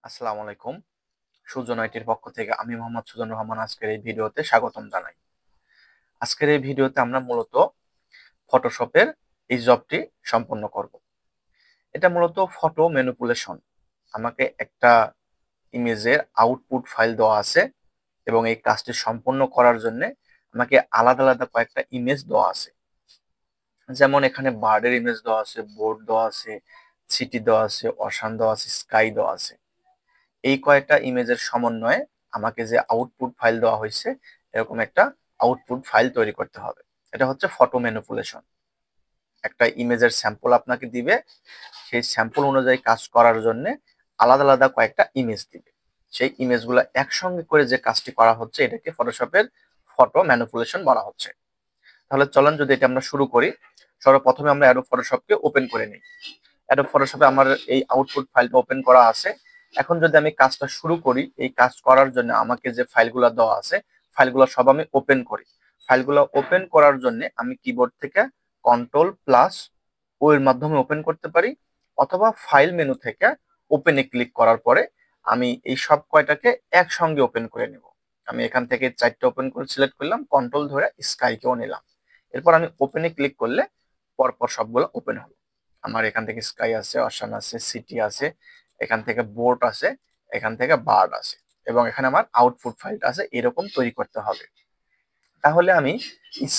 আসসালামু আলাইকুম। সুজন আইটির পক্ষ থেকে আমি মোহাম্মদ সুজন রহমান আজকের এই ভিডিওতে স্বাগতম জানাই। আজকের এই ভিডিওতে আমরা মূলত ফটোশপের এই জবটি সম্পন্ন করব। এটা মূলত ফটো ম্যানিপুলেশন। আমাকে একটা ইমেজের আউটপুট ফাইল দেওয়া আছে এবং এই কাজটি সম্পন্ন করার জন্য আমাকে আলাদা আলাদা কয়েকটা ইমেজ দেওয়া আছে। যেমন এখানে বার্ডের ইমেজ দেওয়া আছে, বোর্ড দেওয়া আছে, সিটি দেওয়া আছে, অশান দেওয়া আছে, স্কাই দেওয়া আছে। এই কয়েকটা ইমেজের সমন্বয়ে আমাকে যে আউটপুট ফাইল দেওয়া হয়েছে এরকম একটা আউটপুট ফাইল তৈরি করতে হবে। এটা হচ্ছে ফটো ম্যানিপুলেশন। একটা ইমেজের স্যাম্পল আপনাকে দিবে, সেই স্যাম্পল অনুযায়ী কাজ করার জন্য আলাদা আলাদা কয়েকটা ইমেজ দিবে। সেই ইমেজগুলো একসঙ্গে করে যে কাজটি করা হচ্ছে এটাকে ফটোশপের ফটো ম্যানিপুলেশন বলা হচ্ছে। তাহলে চলেন যদি এটা আমরা শুরু করি। সর্বপ্রথমে আমরা অ্যাডোব ফটোশপকে ওপেন করে নিই। অ্যাডোব ফটোশপে আমার এই আউটপুট ফাইলটা ওপেন করা আছে। এখন যদি আমি কাজটা শুরু করি, এই কাজ করার জন্য আমাকে যে ফাইলগুলো দেওয়া আছে ফাইলগুলো সব আমি ওপেন করি। ফাইলগুলো ওপেন করার জন্য আমি কিবোর্ড থেকে কন্ট্রোল প্লাস ও এর মাধ্যমে ওপেন করতে পারি, অথবা ফাইল মেনু থেকে ওপেনে ক্লিক করার পরে আমি এই সব কয়টাকে একসঙ্গে ওপেন করে নেব। আমি এখান থেকে চারটে ওপেন করে সিলেক্ট করলাম, কন্ট্রোল ধরে স্কাইকেও নিলাম। এরপর আমি ওপেনে ক্লিক করলে পরপর সবগুলো ওপেন হলো। আমার এখান থেকে স্কাই আছে, অশান আছে, সিটি আছে, এখান থেকে বোর্ড আছে, এখান থেকে বার্ড আছে, এবং এখানে আমার আউটপুট ফাইলটা আছে। এরকম তৈরি করতে হবে। তাহলে আমি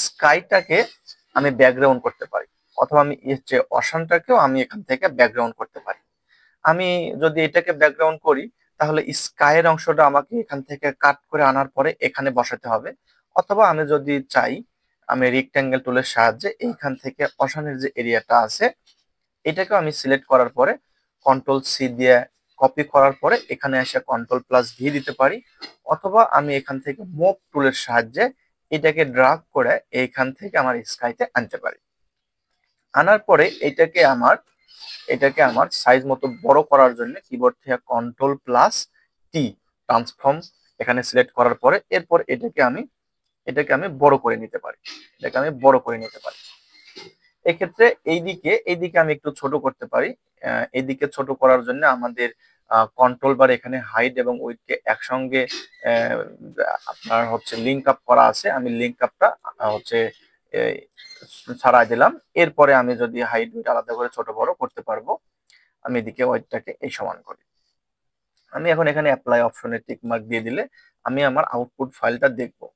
স্কাইটাকে আমি ব্যাকগ্রাউন্ড করতে পারি, অথবা আমি হচ্ছে অশানটাকেও আমি এখান থেকে ব্যাকগ্রাউন্ড করতে পারি। আমি যদি এটাকে ব্যাকগ্রাউন্ড করি তাহলে স্কাইয়ের অংশটা আমাকে এখান থেকে কাট করে আনার পরে এখানে বসাতে হবে, অথবা আমি যদি চাই আমি রেক্ট্যাঙ্গেল টুলের সাহায্যে এইখান থেকে অশানের যে এরিয়াটা আছে এটাকেও আমি সিলেক্ট করার পরে কন্ট্রোল সি দিয়ে কপি করার পরে এখানে এসে কন্ট্রোল প্লাস ভি দিতে পারি, অথবা আমি এখান থেকে মুভ টুলের সাহায্যে এটাকে ড্রাগ করে এইখান থেকে আমার স্কাইতে আনতে পারি। আনার পরে এটাকে আমার সাইজ মতো বড় করার জন্য কিবোর্ড থেকে কন্ট্রোল প্লাস টি ট্রান্সফর্ম এখানে সিলেক্ট করার পরে এরপর এটাকে আমি বড় করে নিতে পারি। এটাকে আমি বড় করে নিতে পারি। এক্ষেত্রে এইদিকে আমি একটু ছোট করতে পারি। এইদিকে ছোট করার জন্য আমাদের কন্ট্রোল বার এখানে হাইড এবং উইডথকে একসঙ্গে আহ, আপনার হচ্ছে লিঙ্ক আপ করা আছে। আমি লিঙ্ক আপটা হচ্ছে এই, ছাড়াই দিলাম। এরপরে আমি যদি হাইড উইডথ আলাদা করে ছোট বড় করতে পারবো। আমি এদিকে ওয়েটটাকে এই সমান করি। আমি এখন এখানে অ্যাপ্লাই অপশনে টিক মার্ক দিয়ে দিলে আমি আমার আউটপুট ফাইলটা দেখবো।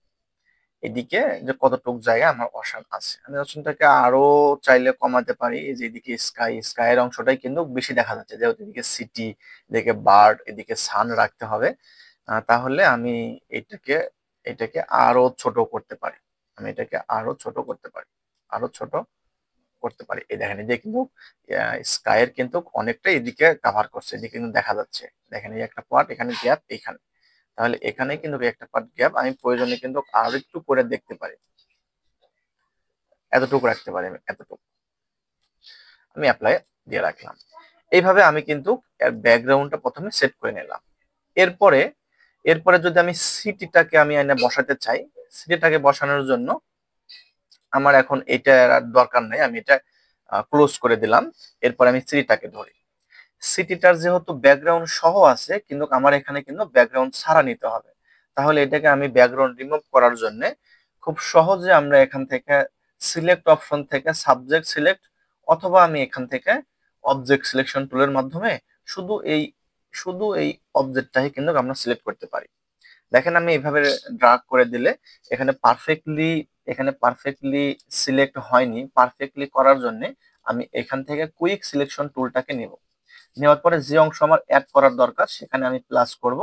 এদিকে যে কতটুক জায়গা আমার অপশন আছে, আমি অপশনটাকে আরো চাইলে কমাতে পারি। এই যে এদিকে স্কাইয়ের অংশটাই কিন্তু বেশি দেখা যাচ্ছে, যেহেতু এদিকে সিটি, এদিকে বার্ড, এদিকে সান রাখতে হবে। তাহলে আমি এটাকে এটাকে আরো ছোট করতে পারি। আমি এটাকে আরো ছোট করতে পারি, আরো ছোট করতে পারি। এই দেখেন, এই যে কিন্তু স্কাইয়ের কিন্তু অনেকটা এদিকে কভার করছে, এদিকে কিন্তু দেখা যাচ্ছে। দেখেন এই একটা পার্ট এখানে গ্যাপ এখানে, তাহলে এখানে কিন্তু একটা পার্ট গ্যাপ। আমি প্রয়োজনে কিন্তু আরো একটু করে দেখতে পারি, এতটুকু রাখতে পারি। আমি এতটুকু আমি অ্যাপ্লাই দিয়ে রাখলাম। এইভাবে আমি কিন্তু ব্যাকগ্রাউন্ডটা প্রথমে সেট করে নিলাম। এরপরে এরপরে যদি আমি সিটিটাকে আমি এনে বসাতে চাই, সিটিটাকে বসানোর জন্য আমার এখন এটা আর দরকার নেই, আমি এটা ক্লোজ করে দিলাম। এরপর আমি সিটিটাকে ধরি। সিটিটার যেহেতু ব্যাকগ্রাউন্ড সহ আছে, কিন্তু আমার এখানে কিন্তু ব্যাকগ্রাউন্ড ছাড়া নিতে হবে। তাহলে এটাকে আমি ব্যাকগ্রাউন্ড রিমুভ করার জন্য খুব সহজে আমরা এখান থেকে সিলেক্ট অপশন থেকে সাবজেক্ট সিলেক্ট, অথবা আমি এখান থেকে অবজেক্ট সিলেকশন টুলের মাধ্যমে শুধু এই শুধু এই অবজেক্টটাই কিন্তু আমরা সিলেক্ট করতে পারি। দেখেন আমি এইভাবে ড্রাগ করে দিলে এখানে পারফেক্টলি সিলেক্ট হয়নি। পারফেক্টলি করার জন্য আমি এখান থেকে কুইক সিলেকশন টুলটাকে নিব। নেওয়ার পরে যে অংশ আমার অ্যাড করার দরকার সেখানে আমি প্লাস করব,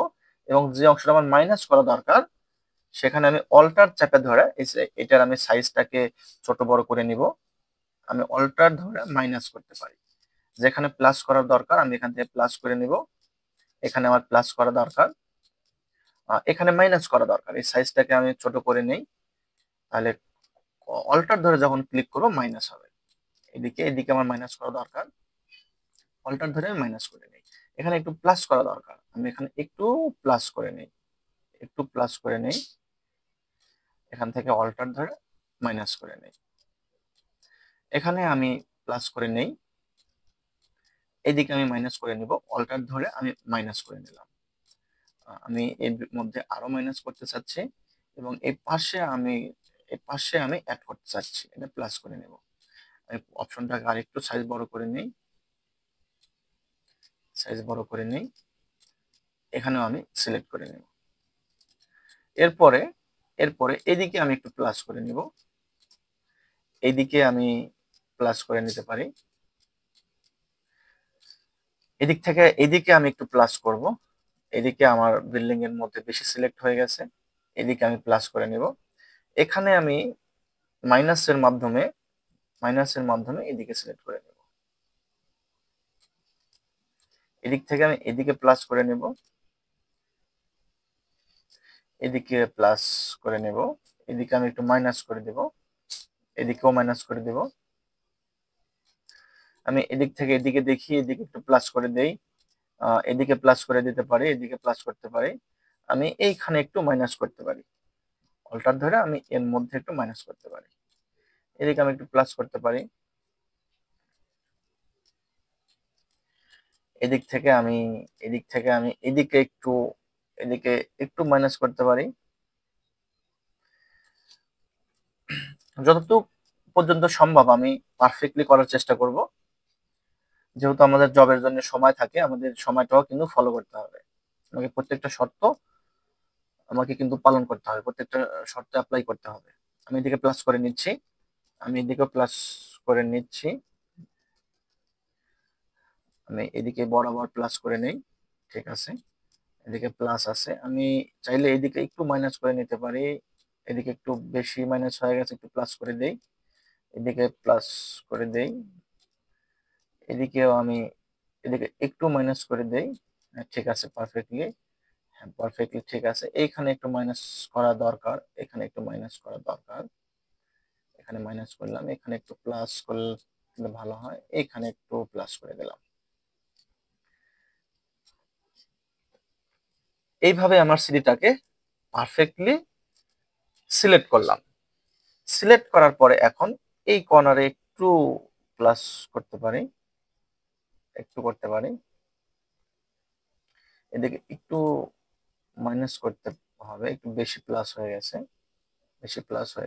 এবং যে অংশটা আমার মাইনাস করা দরকার সেখানে আমি অল্টার চাপে ধরে এটার আমি সাইজটাকে ছোট বড় করে নিব। আমি অল্টার ধরে মাইনাস করতে পারি। যেখানে প্লাস করার দরকার আমি এখান থেকে প্লাস করে নিব। এখানে আমার প্লাস করা দরকার, এখানে মাইনাস করা দরকার। এই সাইজটাকে আমি ছোট করে নেই, তাহলে অল্টার ধরে যখন ক্লিক করব মাইনাস হবে। এদিকে আমার মাইনাস করা দরকার, অল্টার ধরে আমি মাইনাস করে নেই। এখানে একটু প্লাস করা দরকার, আমি এখানে একটু প্লাস করে নেই, একটু প্লাস করে নেই। এখান থেকে অল্টার ধরে মাইনাস করে নেই। এখানে আমি প্লাস করে নেই, এদিকে আমি মাইনাস করে নিব, অল্টার ধরে আমি মাইনাস করে নিলাম। আমি এর মধ্যে আরো মাইনাস করতে চাচ্ছি এবং এই পাশে আমি অ্যাড করতে চাচ্ছি, এটা প্লাস করে নেব। আমি অপশনটাকে আরেকটু সাইজ বড় করে নিই, এখানেও আমি সিলেক্ট করে নেব। এরপরে এরপরে এদিকে আমি একটু প্লাস করে নিব, এইদিকে আমি প্লাস করে নিতে পারি, এদিক থেকে এদিকে আমি একটু প্লাস করব। এদিকে আমার বিল্ডিং এর মধ্যে বেশি সিলেক্ট হয়ে গেছে, এদিকে আমি প্লাস করে নিব। এখানে আমি মাইনাসের মাধ্যমে এদিকে সিলেক্ট করে নেব। এদিক থেকে আমি এদিকে প্লাস করে নেব, এদিকে প্লাস করে নেব, এদিকে আমি একটু মাইনাস করে দেব, এদিকেও মাইনাস করে দেব। আমি এদিক থেকে এদিকে দেখি, এদিকে একটু প্লাস করে দেই, এদিকে প্লাস করে দিতে পারি, এদিকে প্লাস করতে পারি। আমি এইখানে একটু মাইনাস করতে পারি, অল্টার ধরে আমি এর মধ্যে একটু মাইনাস করতে পারি, এদিকে আমি একটু প্লাস করতে পারি, এদিকে এদিকে একটু মাইনাস করতে পারি। যতটুকু পর্যন্ত সম্ভব আমি পারফেক্টলি করার চেষ্টা করব। যেহেতু আমাদের জবের জন্য সময় থাকে, আমাদের সময়টাও কিন্তু ফলো করতে হবে, আমাকে প্রত্যেকটা শর্ত আমাকে কিন্তু পালন করতে হবে, প্রত্যেকটা শর্তে অ্যাপ্লাই করতে হবে। আমি এদিকে প্লাস করে নিচ্ছি, আমি এদিকে প্লাস করে নিচ্ছি, আমি এদিকে বরাবর প্লাস করে নেই, ঠিক আছে। এদিকে প্লাস আছে, আমি চাইলে এদিকে একটু মাইনাস করে নিতে পারি, এদিকে একটু বেশি মাইনাস হয়ে গেছে, একটু প্লাস করে দেই, এদিকে প্লাস করে দেই, এদিকেও আমি এদিকে একটু মাইনাস করে দেই। ঠিক আছে, পারফেক্টলি, হ্যাঁ পারফেক্টলি ঠিক আছে। এইখানে একটু মাইনাস করা দরকার, এখানে একটু মাইনাস করা দরকার, এখানে মাইনাস করলাম, এখানে একটু প্লাস করলে ভালো হয়, এখানে একটু প্লাস করে দিলাম। এইভাবে আমার সিডিটাকে পারফেক্টলি সিলেক্ট করলাম। সিলেক্ট করার পরে এখন এই কর্নারে একটু প্লাস করতে পারি, এদিকে একটু মাইনাস করতে হবে, একটু বেশি প্লাস হয়ে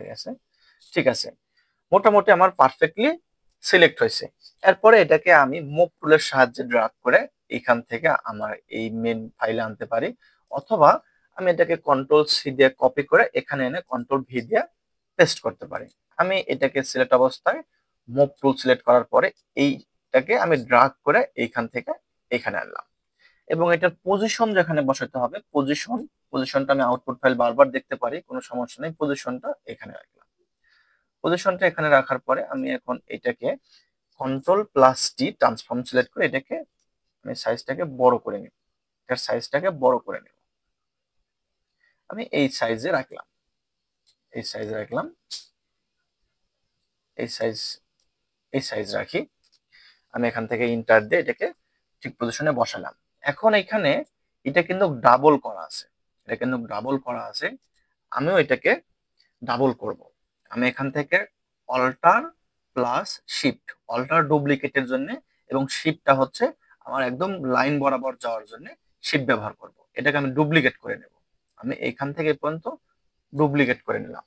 গেছে, ঠিক আছে। মোটামুটি আমার পারফেক্টলি সিলেক্ট হয়েছে। এরপরে এটাকে আমি মুভ টুলের সাহায্যে ড্র্যাগ করে এখান থেকে আমার এই মেন ফাইলে আনতে পারি, অথবা আমি এটাকে কন্ট্রোল সি দিয়ে কপি করে এখানে এনে কন্ট্রোল ভি দিয়ে পেস্ট করতে পারি। আমি এটাকে সিলেক্ট অবস্থায় মুভ টুল সিলেক্ট করার পরে এইটাকে আমি ড্র্যাগ করে এইখান থেকে এখানে আনলাম, এবং এটার পজিশন যেখানে বসাতে হবে, পজিশনটা আমি আউটপুট ফাইল বারবার দেখতে পারি, কোনো সমস্যা নেই। পজিশনটা এখানে রাখলাম, পজিশনটা এখানে রাখার পরে আমি এখন এটাকে কন্ট্রোল প্লাস টি ট্রান্সফর্ম সিলেক্ট করে এটাকে আমি সাইজটাকে বড় করে নিব, এটার সাইজটাকে বড় করে নেব। আমি এই সাইজে রাখলাম, এই সাইজ রাখলাম, এই সাইজ রাখি। আমি এখান থেকে ইন্টার দিয়ে এটাকে ঠিক পজিশনে বসালাম। এখন এখানে এটা কিন্তু ডাবল করা আছে, আমিও এটাকে ডাবল করব। আমি এখান থেকে অল্টার প্লাস শিফট, অল্টার ডুপ্লিকেটের জন্য এবং শিফটটা হচ্ছে আমার একদম লাইন বরাবর যাওয়ার জন্য শিফট ব্যবহার করব। এটাকে আমি ডুপ্লিকেট করে নেব, আমি এখান থেকে পর্যন্ত ডুপ্লিকেট করে নিলাম।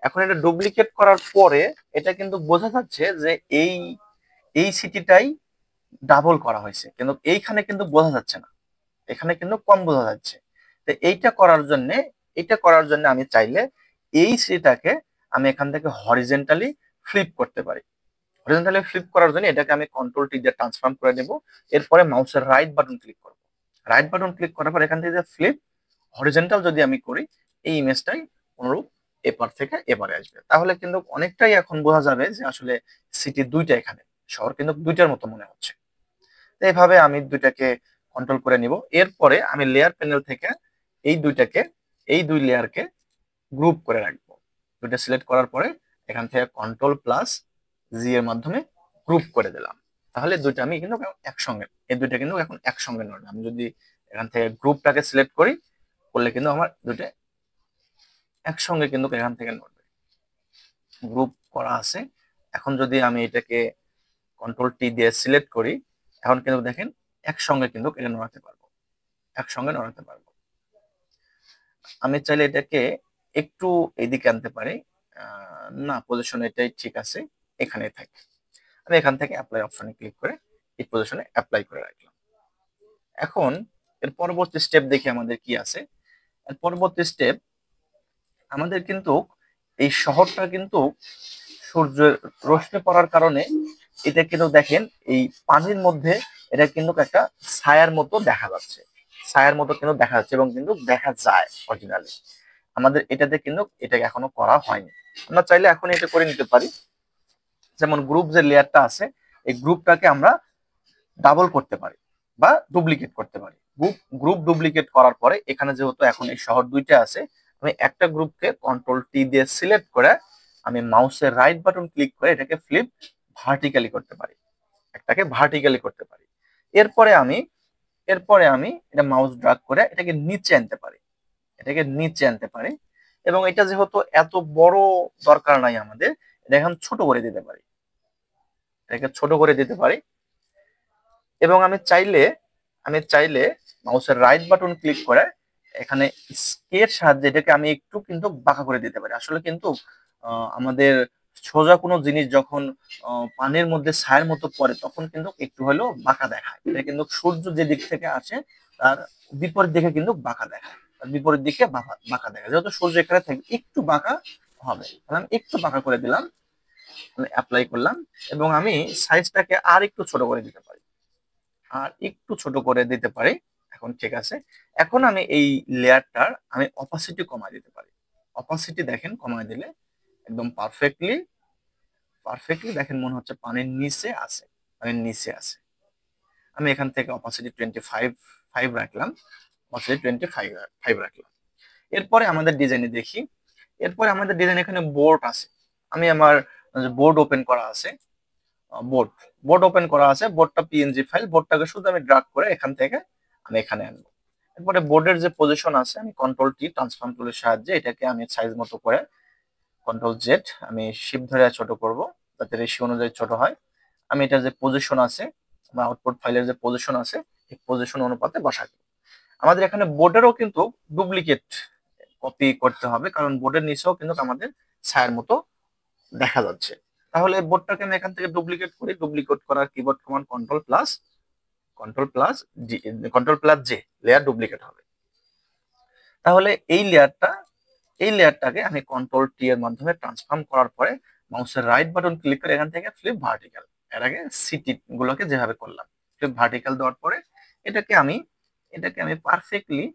এখন এটা ডুপ্লিকেট করার পরে এটা কিন্তু বোঝা যাচ্ছে যে এই এই সিটিটাই ডাবল করা হয়েছে, কিন্তু এইখানে কিন্তু বোঝা যাচ্ছে না, এখানে কিন্তু কম বোঝা যাচ্ছে। তো এইটা করার জন্য আমি চাইলে এই সিটাকে আমি এখান থেকে হরিজেন্টালি ফ্লিপ করতে পারি। হরিজেন্টালি ফ্লিপ করার জন্য এটাকে আমি কন্ট্রোল টি দিয়ে ট্রান্সফর্ম করে দেব। এরপরে মাউসের রাইট বাটন ক্লিক করব, রাইট বাটন ক্লিক করার পর এখান থেকে ফ্লিপ হরিজেন্টাল যদি আমি করি, এই ইমেজটাই অনুরূপ এপার থেকে এবারে আসবে। তাহলে কিন্তু অনেকটাই এখন বোঝা যাবে যে আসলে সিটি দুইটা, এখানে শহর কিন্তু দুইটার মতো মনে হচ্ছে। তো এইভাবে আমি দুইটাকে কন্ট্রোল করে নিব। এরপরে আমি লেয়ার প্যানেল থেকে এই দুই লেয়ারকে গ্রুপ করে রাখবো। দুইটা সিলেক্ট করার পরে এখান থেকে কন্ট্রোল প্লাস জি এর মাধ্যমে গ্রুপ করে দিলাম। তাহলে দুইটা আমি কিন্তু একসঙ্গে, এই দুইটা কিন্তু এখন একসঙ্গে নড়বে। আমি যদি এখান থেকে গ্রুপটাকে সিলেক্ট করলে কিন্তু আমার দুইটা একসঙ্গে কিন্তু এখান থেকে নড়বে, গ্রুপ করা আছে। এখন যদি আমি এটাকে কন্ট্রোল টি দিয়ে সিলেক্ট করি, এখন কিন্তু দেখেন একসঙ্গে কিন্তু এটা নড়াতে পারবো, একসঙ্গে নড়াতে পারবো। আমি চাইলে এটাকে একটু এদিকে আনতে পারি, না পজিশন এটাই ঠিক আছে, এখানেই থাকে। আমি এখান থেকে অ্যাপ্লাই অপশনে ক্লিক করে এই পজিশনে অ্যাপ্লাই করে রাখলাম। এখন এর পরবর্তী স্টেপ দেখি আমাদের কি আছে। এর পরবর্তী স্টেপ আমাদের কিন্তু এই শহরটা কিন্তু সূর্যের রশ্মি পড়ার কারণে এটা কিন্তু দেখেন এই পানির মধ্যে এটা কিন্তু একটা ছায়ার মতো দেখা যাচ্ছে, ছায়ার মতো কিন্তু দেখা যাচ্ছে এবং কিন্তু দেখা যায় অরিজিনালি। আমাদের এটাতে কিন্তু এটা এখনো করা হয়নি। আমরা চাইলে এখন এটা করে নিতে পারি। যেমন গ্রুপ যে লেয়ারটা আছে এই গ্রুপটাকে আমরা ডাবল করতে পারি বা ডুপ্লিকেট করতে পারি। গ্রুপ ডুপ্লিকেট করার পরে এখানে যেহেতু এখন এই শহর দুইটা আছে, আমি একটা গ্রুপকে কন্ট্রোল টি দিয়ে সিলেক্ট করে আমি মাউসের রাইট বাটন ক্লিক করে এটাকে ফ্লিপ ভার্টিক্যালি করতে পারি, একটাকে ভার্টিক্যালি করতে পারি। এরপরে আমি এটা মাউস ড্রাগ করে এটাকে নিচে আনতে পারি, এটাকে নিচে আনতে পারি। এবং এটা যেহেতু এত বড় দরকার নাই আমাদের, এটা এখন ছোট করে দিতে পারি, এটাকে ছোট করে দিতে পারি। এবং আমি চাইলে মাউসের রাইট বাটন ক্লিক করে এখানে স্কের সাহায্যে এটাকে আমি একটু কিন্তু বাঁকা করে দিতে পারি। আসলে কিন্তু আমাদের সোজা কোনো জিনিস যখন পানির মধ্যে ছায়ের মতো পড়ে তখন কিন্তু একটু হলেও বাঁকা দেখায়। এটা কিন্তু সূর্য যে দিক থেকে আসে তার বিপরীত দিকে কিন্তু বাঁকা দেখায়, তার বিপরীত দিকে বাঁকা দেখায়। যেহেতু সূর্য এখানে থাকবে একটু বাঁকা হবে, তাহলে আমি একটু বাঁকা করে দিলাম, আমি অ্যাপ্লাই করলাম। এবং আমি সাইজটাকে আর একটু ছোট করে দিতে পারি, আর একটু ছোট করে দিতে পারি। এখন ঠিক আছে। এখন আমি এই লেয়ারটার আমি অপাসিটি কমায় দিতে পারি। অপাসিটি দেখেন কমায় দিলে একদম পারফেক্টলি পারফেক্টলি দেখেন মনে হচ্ছে পানির নিচে আছে, পানির নিচে আছে। আমি এখান থেকে অপাসিটি 25 রাখলাম, অপাসিটি 25 রাখলাম। এরপরে আমাদের ডিজাইনে দেখি। এরপরে আমাদের ডিজাইন এখানে বোর্ড আছে। আমি আমার বোর্ড ওপেন করা আছে, বোর্ড বোর্ড ওপেন করা আছে, বোর্ডটা পিএনজি ফাইল, বোর্ডটাকে শুধু আমি ড্রাগ করে এখান থেকে আমি এখানে আনবো। এরপরে বোর্ডের যে পজিশন আছে আমি কন্ট্রোল টি ট্রান্সফর্ম টুলের সাহায্যে এটাকে আমি সাইজ মতো করে কন্ট্রোল জেড আমি শিফট ধরে ছোট করব যাতে রেশিও অনুযায়ী ছোট হয়। আমি এটার যে পজিশন আছে, আমার আউটপুট ফাইলের যে পজিশন আছে এই পজিশন অনুপাতে বসাই দেব। আমাদের এখানে বোর্ডেরও কিন্তু ডুপ্লিকেট কপি করতে হবে, কারণ বোর্ডের নিচেও কিন্তু আমাদের ছায়ার মতো দেখা যাচ্ছে। তাহলে বোর্ডটাকে আমি এখান থেকে ডুপ্লিকেট করি। ডুপ্লিকেট করার keyboard command control plus J, layer duplicate হবে। তাহলে এই লেয়ারটাকে আমি কন্ট্রোল টি এর মাধ্যমে ট্রান্সফর্ম করার পরে মাউসের রাইট বাটন ক্লিক করে এখান থেকে ফ্লিপ ভার্টিক্যাল, এর আগে সিটি গুলোকে যেভাবে করলাম ফ্লিপ ভার্টিক্যাল দেওয়ার পরে এটাকে আমি পারফেক্টলি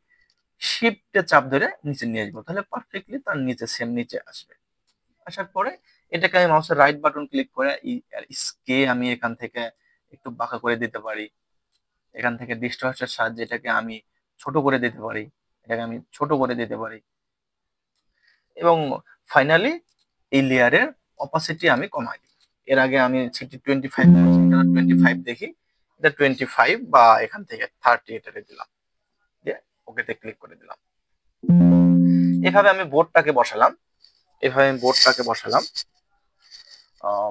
শিফটে চাপ ধরে নিচে নিয়ে আসবো, তাহলে পারফেক্টলি তার নিচে সেম নিচে আসবে। আসার পরে এটাকে আমি মাউসের রাইট বাটন ক্লিক করে স্কে আমি এখান থেকে একটু বাঁকা করে দিতে পারি। এখান থেকে ডিস্টরশনের সাহায্যে এটাকে আমি ছোট করে দিতে পারি, এটাকে আমি ছোট করে দিতে পারি। এবং ফাইনালি এই লেয়ারের অপাসিটি আমি কমাই দিই। এর আগে আমি সিটি 25 এটা 25 দেখি, এটা 25 বা এখান থেকে 30 এটাকে দিলাম, দিয়ে ওকেতে ক্লিক করে দিলাম। এভাবে আমি বোর্ডটাকে বসালাম।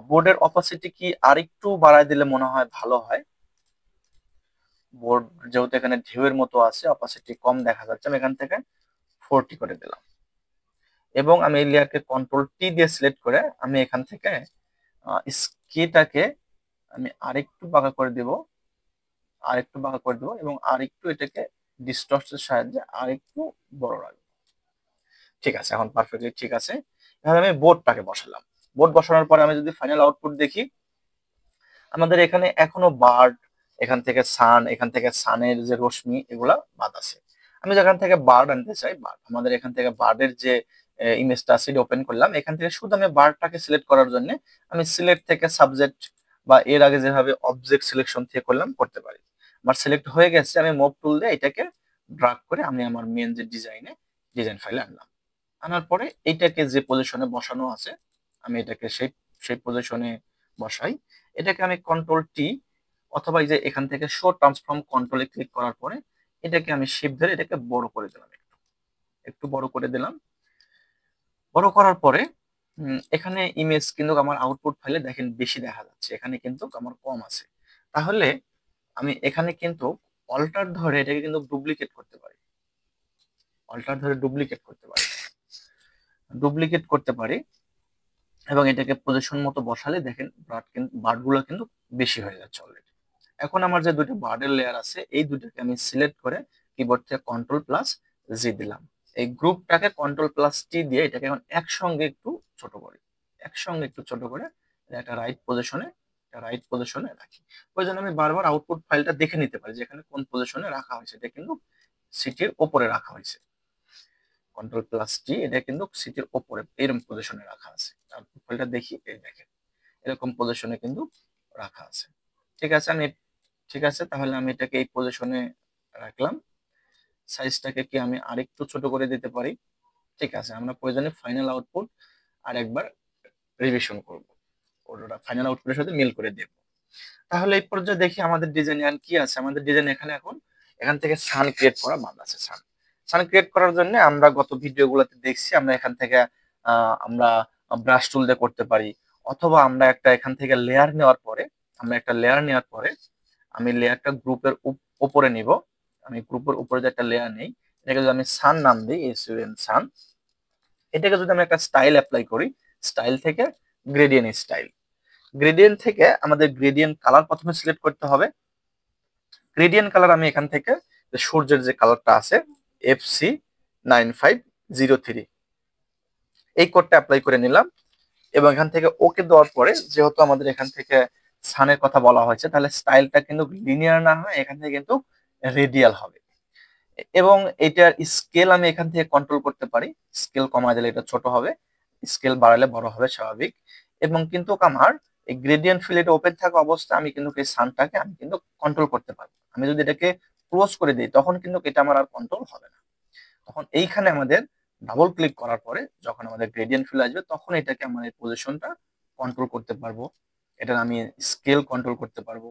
বোর্ডের অপাসিটি কি আরেকটু বাড়ায় দিলে মনে হয় ভালো হয়। বোর্ড যেহেতু এখানে ঢেউয়ের মতো আছে অপাসিটি কম দেখা যাচ্ছে, আমি এখান থেকে 40 করে দিলাম। এবং আমি এই লেয়ারকে কন্ট্রোল টি দিয়ে সিলেক্ট করে আমি এখান থেকে স্কেটাকে আমি আরেকটু বাঁকা করে দেব, এবং আরেকটু এটাকে ডিস্টর্শনের সাহায্যে আরেকটু বড় রাখবো। ঠিক আছে, এখন পারফেক্টলি ঠিক আছে। এভাবে আমি বোর্ডটাকে বসালাম। বোর্ড বসানোর পরে আমি যদি ফাইনাল আউটপুট দেখি, আমাদের এখানে এখনো বার্ড, এখান থেকে সানের যে রশ্মি এগুলা বাদ আছে। আমি যেখান থেকে বার্ড আনতে চাই, আমাদের এখান থেকে বার্ডের যে ইমেজটা আছে ওপেন করলাম। এখান থেকে শুধু আমি বার্ডটাকে সিলেক্ট করার জন্য আমি সিলেক্ট থেকে সাবজেক্ট বা এর আগে যেভাবে অবজেক্ট সিলেকশন থেকে করতে পারি। আমার সিলেক্ট হয়ে গেছে, আমি মুভ টুল দিয়ে এটাকে ড্রাগ করে আমি আমার মেন যে ডিজাইন ফাইলে আনলাম। আনার পরে এইটাকে যে পজিশনে বসানো আছে আমি এটাকে সেই পজিশনে বসাই। এটাকে আমি কন্ট্রোল টি অথবা এই যে এখান থেকে শো ট্রান্সফর্ম কন্ট্রোলে ক্লিক করার পরে এটাকে আমি শিফট ধরে এটাকে বড় করে দিলাম, একটু বড় করে দিলাম। বড় করার পরে এখানে ইমেজ কিন্তু আমার আউটপুট ফাইলে দেখেন বেশি দেখা যাচ্ছে, এখানে কিন্তু আমার কম আছে। তাহলে আমি এখানে কিন্তু অল্টার ধরে এটাকে কিন্তু ডুপ্লিকেট করতে পারি, অল্টার ধরে ডুপ্লিকেট করতে পারি এবং এটাকে পজিশন মতো বসালে দেখেন বার্ড গুলো কিন্তু বেশি হয়ে যাচ্ছে অলরেডি। এখন আমার যে দুটো বার্ডের লেয়ার আছে এই দুটোকে আমি সিলেক্ট করে কিবোর্ড থেকে কন্ট্রোল প্লাস জি দিলাম। এই গ্রুপটাকে কন্ট্রোল প্লাস টি দিয়ে এটাকে এখন একসঙ্গে একটু ছোট করি, একসঙ্গে একটু ছোট করে একটা রাইট পজিশনে রাখি। ওই জন্য আমি বারবার আউটপুট ফাইলটা দেখে নিতে পারি যেখানে কোন পজিশনে রাখা হয়েছে। এটা কিন্তু সিটির ওপরে রাখা হয়েছে, কন্ট্রোল প্লাস টি, এটা কিন্তু সিটির ওপরে এরকম পজিশনে রাখা আছে। আউটপুট ফাইলটা দেখি, এই দেখেন এরকম পজিশনে কিন্তু রাখা আছে। ঠিক আছে, ঠিক আছে, তাহলে আমি এটাকে এই পজিশনে রাখলাম। সাইজটাকে কি আমি আরেকটু ছোট করে দিতে পারি? ঠিক আছে, আমরা প্রয়োজনে ফাইনাল আউটপুট আর একবার রিভিশন করব, ওটা ফাইনাল আউটপুটের সাথে মিল করে দেব। তাহলে এই পর্যায়ে দেখি আমাদের ডিজাইন কি আছে। আমাদের ডিজাইন এখানে এখান থেকে সান ক্রিয়েট করা বাদ আছে। সান ক্রিয়েট করার জন্য আমরা গত ভিডিওগুলোতে দেখছি আমরা এখান থেকে আমরা ব্রাশ টুল দিয়ে করতে পারি, অথবা আমরা এখান থেকে লেয়ার নেওয়ার পরে আমি লেয়ারটা গ্রুপের উপরে নিব। আমি গ্রুপের উপরে যে একটা লেয়ার নেই, এটাকে যদি আমি সান নাম দিই, এসইউএন সান, এটাকে যদি আমি একটা স্টাইল অ্যাপ্লাই করি, স্টাইল থেকে গ্রেডিয়েন্ট থেকে আমাদের গ্রেডিয়েন্ট কালার প্রথমে সিলেক্ট করতে হবে। গ্রেডিয়েন্ট কালার আমি এখান থেকে সূর্যের যে কালারটা আছে FC9503 এই কোডটা অ্যাপ্লাই করে নিলাম এবং এখান থেকে ওকে দেওয়ার পরে যেহেতু আমাদের এখান থেকে সানের কথা বলা হয়েছে, তাহলে স্টাইলটা কিন্তু লিনিয়ার না হয়, এখান থেকে কিন্তু রেডিয়াল হবে। এবং এটার স্কেল আমি এখান থেকে কন্ট্রোল করতে পারি, স্কেল কমায় দিলে এটা ছোট হবে, স্কেল বাড়ালে বড় হবে স্বাভাবিক। এবং কিন্তু আমার এই গ্রেডিয়েন্ট ফিল এটা ওপেন থাকা অবস্থায় আমি কিন্তু এই সানটাকে আমি কিন্তু কন্ট্রোল করতে পারবো। আমি যদি এটাকে ক্লোজ করে দিই তখন কিন্তু এটা আমার আর কন্ট্রোল হবে না। তখন এইখানে আমাদের ডাবল ক্লিক করার পরে যখন আমাদের গ্রেডিয়েন্ট ফিল আসবে তখন এটাকে আমার এই পজিশনটা কন্ট্রোল করতে পারবো, এটা আমি স্কেল কন্ট্রোল করতে পারবো।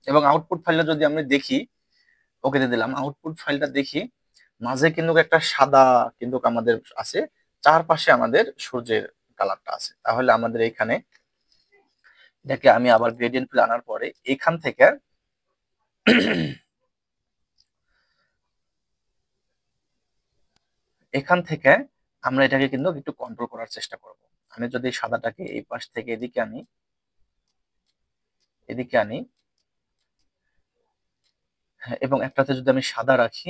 এবং আউটপুট ফাইলটা যদি আমি দেখি, ওকে দিয়ে দিলাম, আউটপুট ফাইলটা দেখি, মাঝে কিন্তু একটা সাদা কিন্তু আমাদের আছে, চারপাশে আমাদের সূর্যের কালারটা আছে। তাহলে আমাদের এখানে এটাকে আমি আবার গ্রেডিয়েন্ট ফিল আনার পরে এখান থেকে আমরা এটাকে কিন্তু একটু কন্ট্রোল করার চেষ্টা করব। আমি যদি সাদাটাকে এই পাশ থেকে এদিকে আনি, হ্যাঁ, এবং একটাতে যদি আমি সাদা রাখি,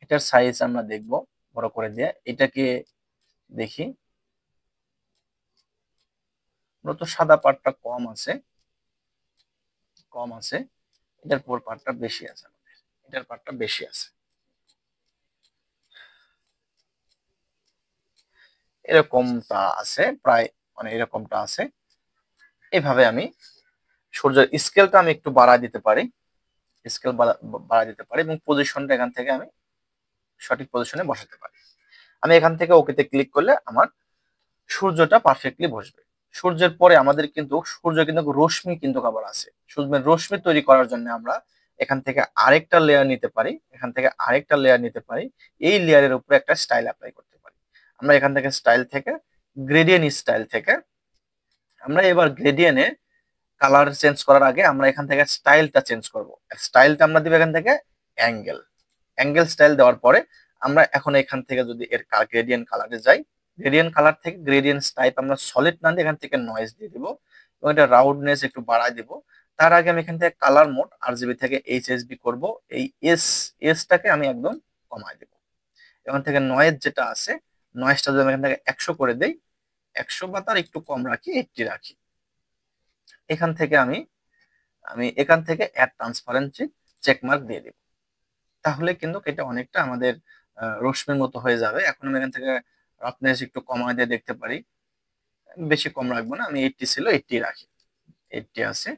এটার সাইজ আমরা দেখব বড় করে দিয়ে, এটাকে দেখি মূলত সাদা পার্টটা কম আছে, এটার পর পার্টটা বেশি আছে, এটার পার্টটা বেশি আছে, এরকমটা আছে প্রায়, মানে এরকমটা আছে। এভাবে আমি সূর্যের স্কেলটা আমি একটু বাড়ায় দিতে পারি এবং পজিশনটা এখান থেকে আমি সঠিক পজিশনে বসাতে পারি। আমি এখান থেকে ওকেতে ক্লিক করলে আমার সূর্যটা পারফেক্টলি বসবে। সূর্যের পরে আমাদের কিন্তু সূর্য কিন্তু রশ্মি কিন্তু আবার আছে। সূর্যের রশ্মি তৈরি করার জন্য আমরা এখান থেকে আরেকটা লেয়ার নিতে পারি, এই লেয়ারের উপরে একটা স্টাইল অ্যাপ্লাই করতে পারি। আমরা এখান থেকে স্টাইল থেকে আমরা এবার গ্রেডিয়েন্টে কালার চেঞ্জ করার আগে আমরা এখান থেকে স্টাইলটা চেঞ্জ করব। স্টাইলটা আমরা দিব এখান থেকে অ্যাঙ্গেল স্টাইল দেওয়ার পরে আমরা এখন এখান থেকে যদি এর গ্রেডিয়েন্ট কালারে যাই, গ্রেডিয়েন্ট কালার থেকে গ্রেডিয়েন্ট টাইপ আমরা সলিড না দিয়ে এখান থেকে নয়েজ দিয়ে দিব এবং এটা রাউন্ডনেস একটু বাড়ায় দিব। তার আগে আমি এখান থেকে কালার মোড আরজিবি থেকে এইচএসবি করব, এই এসটাকে আমি একদম কমায় দেব। এখান থেকে নয়েজ যেটা আছে, নয়েজটা যদি আমি এখান থেকে 100 করে দেই, 100 বা তার একটু কম রাখি, 80 রাখি। এখান থেকে আমি এখান থেকে অ্যাড ট্রান্সপারেন্সি চেকমার্ক দিয়ে দিব। তাহলে কিন্তু এটা অনেকটা আমাদের রশ্মির মতো হয়ে যাবে। এখন আমি এখান থেকে রাফনেস একটু কমায় দিয়ে দেখতে পারি, বেশি কম রাখবো না, আমি 80 ছিল 80 রাখি, 80 আছে।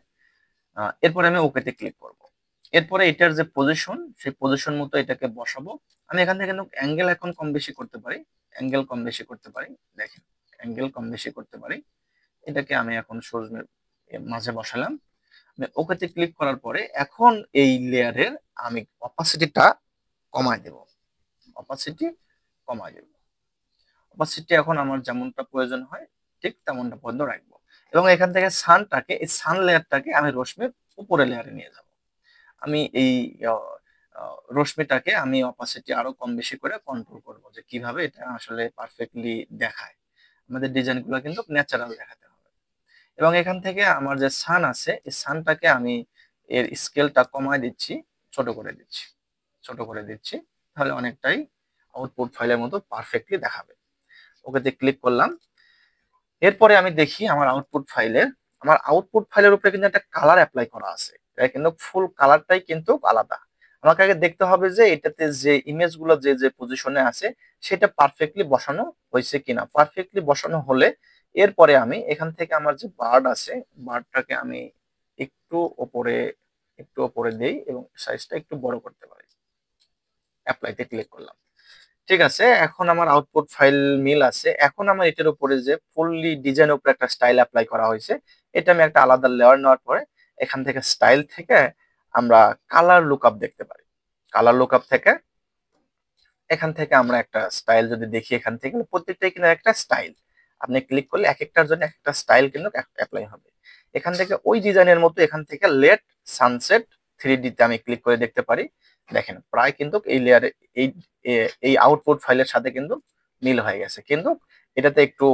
এরপরে আমি ওকেতে ক্লিক করব। এরপরে এটার যে পজিশন, সেই পজিশন মতো এটাকে বসাবো। আমি এখান থেকে কিন্তু অ্যাঙ্গেল এখন কম বেশি করতে পারি, দেখেন অ্যাঙ্গেল কম বেশি করতে পারি। এটাকে আমি এখন সূর্যের মাঝে বসালাম। আমি ওকেতে ক্লিক করার পরে এখন এই লেয়ারের আমি অপাসিটিটা কমায় দেব, অপাসিটি এখন আমার যেমনটা প্রয়োজন হয় ঠিক তেমনটা পর্যন্ত রাখবো। এবং এখান থেকে এই সান লেয়ারটাকে আমি রশ্মির উপরে লেয়ারে নিয়ে যাব। আমি এই রশ্মিটাকে আমি অপাসিটি আরো কম বেশি করে কন্ট্রোল করব, যে কিভাবে এটা আসলে পারফেক্টলি দেখায়। আমাদের ডিজাইনগুলো কিন্তু ন্যাচারাল দেখাতে হবে। এবং এখান থেকে আমার যে সান আছে, এই সানটাকে আমি এর স্কেলটা কমায় দিচ্ছি, ছোট করে দিচ্ছি, ছোট করে দিচ্ছি। তাহলে অনেকটাই আউটপুট ফাইলের মতো পারফেক্টলি দেখাবে। ওকেতে ক্লিক করলাম। এরপরে আমি দেখি আমার আউটপুট ফাইলের উপরে কিন্তু একটা কালার অ্যাপ্লাই করা আছে। এটা কিন্তু ফুল কালারটাই কিন্তু আলাদা। আমাকে আগে দেখতে হবে যে এটাতে যে ইমেজগুলো যে যে পজিশনে আছে সেটা পারফেক্টলি বসানো হয়েছে কিনা। পারফেক্টলি বসানো হলে এরপরে আমি এখান থেকে আমার যে বার্ড আছে, বার্ডটাকে আমি একটু ওপরে দেই এবং সাইজটা একটু বড় করতে পারি। অ্যাপ্লাইতে ক্লিক করলাম। ঠিক আছে, এখন আমার আউটপুট ফাইল মিল আছে। এখন আমার এটার উপরে যে ফুললি ডিজাইনের উপরে একটা স্টাইল অ্যাপ্লাই করা হয়েছে, এটা আমি একটা আলাদা লেয়ার নেওয়ার পরে এখান থেকে স্টাইল থেকে আমরা কালার লুকআপ দেখতে পারি। কালার লুকআপ থেকে এখান থেকে আমরা একটা স্টাইল যদি দেখি, এখান থেকে প্রত্যেকটাই কিন্তু একটা স্টাইল। আপনি ক্লিক করলে এক একটার জন্য একটা স্টাইল কিন্তু অ্যাপ্লাই হবে। এখান থেকে ওই ডিজাইনের মতো এখান থেকে লেট সানসেট 3D তে আমি ক্লিক করে দেখতে পারি। দেখেন প্রায় কিন্তু এই লেয়ারে এই এই আউটপুট ফাইলের সাথে কিন্তু মিল হয়ে গেছে, কিন্তু এটাতে একটু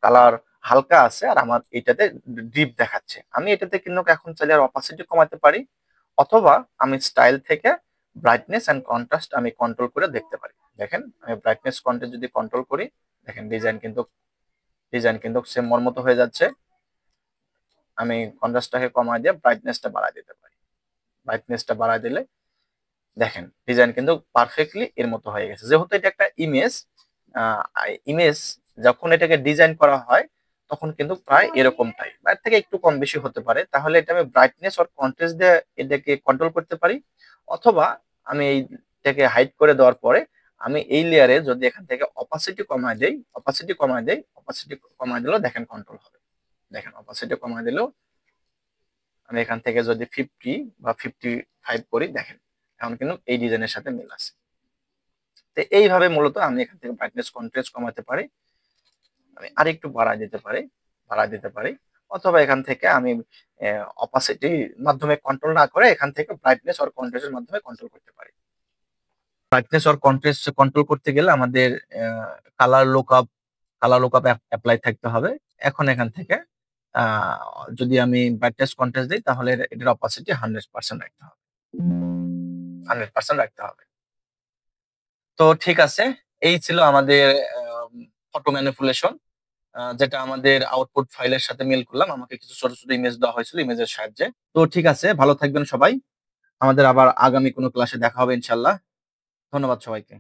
কালার হালকা আছে আর আমার এটাতে ডিপ দেখাচ্ছে। আমি এটাতে কিন্তু এখন চাইলে অপাসিটি কমাতে পারি, অথবা আমি স্টাইল থেকে ব্রাইটনেস এন্ড কন্ট্রাস্ট আমি কন্ট্রোল করে দেখতে পারি। দেখেন আমি ব্রাইটনেস কন্ট্রাস্ট যদি কন্ট্রোল করি, দেখেন ডিজাইন কিন্তু সেম মর মতো হয়ে যাচ্ছে। আমি কন্ট্রাস্টটাকে কমায় দিয়ে ব্রাইটনেসটা বাড়ায় দিতে পারি। ব্রাইটনেসটা বাড়ায় দিলে দেখেন ডিজাইন কিন্তু পারফেক্টলি এর মতো হয়ে গেছে। যেহেতু এটা একটা ইমেজ যখন এটাকে ডিজাইন করা হয় তখন কিন্তু প্রায় এরকমটাই, বা এর থেকে একটু কম বেশি হতে পারে। তাহলে এটা আমি ব্রাইটনেস আর কন্ট্রাস্ট দিয়ে এটাকে কন্ট্রোল করতে পারি, অথবা আমি এইটাকে হাইড করে দেওয়ার পরে আমি এই লেয়ারে যদি এখান থেকে অপাসিটি কমায় দিলেও দেখেন কন্ট্রোল হবে। দেখেন অপাসিটি কমায় দিলেও আমি এখান থেকে যদি 50 বা 55 করি, দেখেন এখন কিন্তু এই ডিজাইনের সাথে মিল আছে। তো এইভাবে মূলত আমি এখান থেকে ব্রাইটনেস কন্ট্রাস্ট কমাতে পারি, আমি আরেকটু বাড়ায় দিতে পারি, অথবা এখান থেকে আমি অপাসিটি মাধ্যমে কন্ট্রোল না করে এখান থেকে ব্রাইটনেস আর কন্ট্রাস্টের মাধ্যমে কন্ট্রোল করতে পারি। ব্রাইটনেস আর কন্ট্রাস্ট কন্ট্রোল করতে গেলে আমাদের কালার লুকআপ অ্যাপ্লাই থাকতে হবে। এখন এখান থেকে যদি আমি ব্রাইটনেস কন্ট্রাস্ট দিই তাহলে এটার অপাসিটি 100% রাখতে হবে। 100% রাখতে হবে। তো ঠিক আছে, এই ছিল আমাদের ফটো ম্যানিপুলেশন, যেটা আমাদের আউটপুট ফাইলের সাথে মিল করলাম। আমাকে কিছু ছোট ছোট ইমেজ দেওয়া হয়েছিল ইমেজের সাহায্যে। তো ঠিক আছে, ভালো থাকবেন সবাই। আমাদের আবার আগামী কোনো ক্লাসে দেখা হবে ইনশাল্লাহ। ধন্যবাদ সবাইকে।